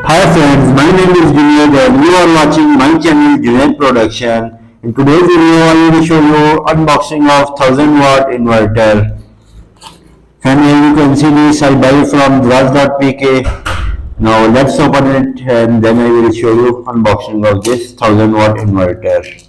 Hi friends, my name is Junaid and you are watching my channel Junaid Production. In today's video, I will show you unboxing of 1000 watt inverter. And here you can see this, I buy from daraz.pk. Now let's open it and then I will show you unboxing of this 1000 watt inverter.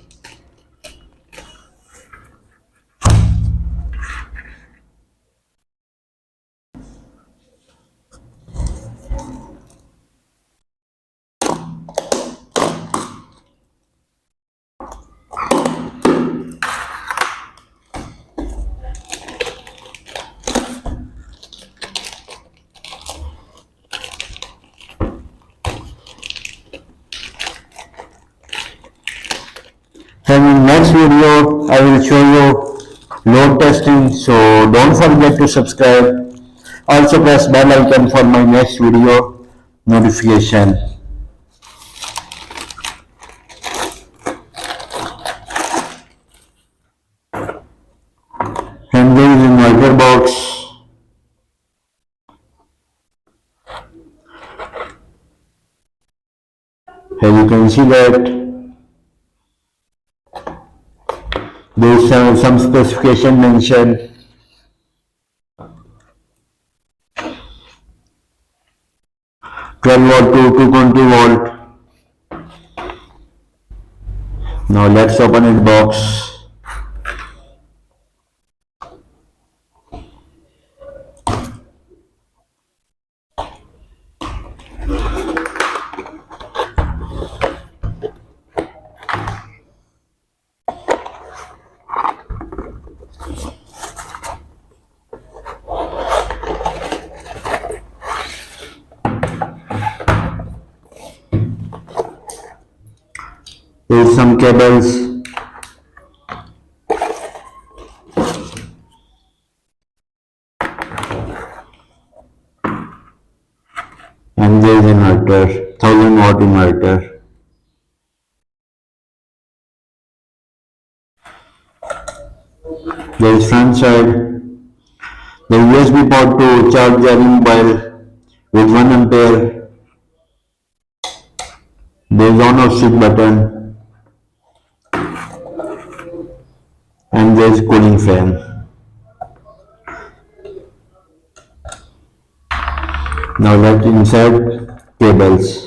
And in next video, I will show you load testing, so don't forget to subscribe. Also press bell icon for my next video notification. And there is inverter box. Here you can see that there is some specification mentioned. "12 watt to 2.2 volt. Now let's open it box. There is some cables. And there is inverter, 1000 watt inverter. There is front side. The USB port to charge the mobile with 1 ampere. There is on off switch button. And there is cooling fan. Now let's insert cables.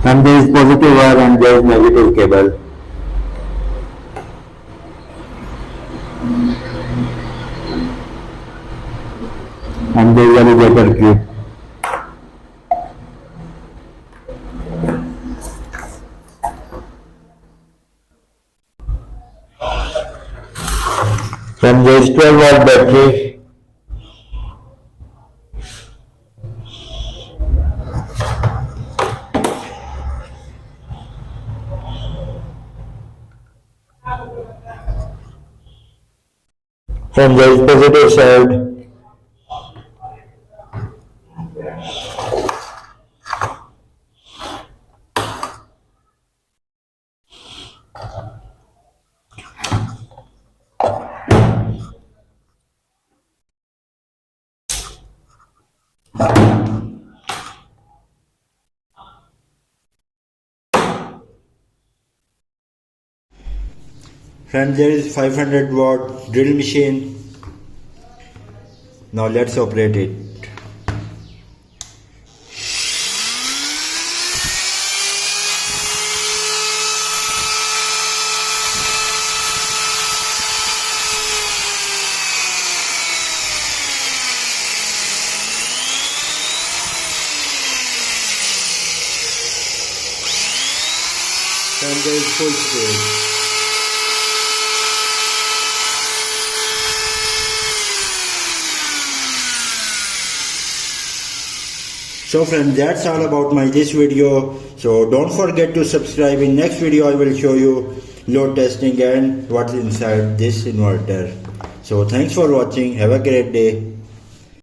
And there is positive wire and there is negative cable. And there is a regulator cube. Then there is 12 watt battery. From the positive side, Friends, there is 500 watt drill machine. Now let's operate it. there is full space. So friends, that's all about this video. So don't forget to subscribe. In next video I will show you load testing and what's inside this inverter. So thanks for watching. Have a great day.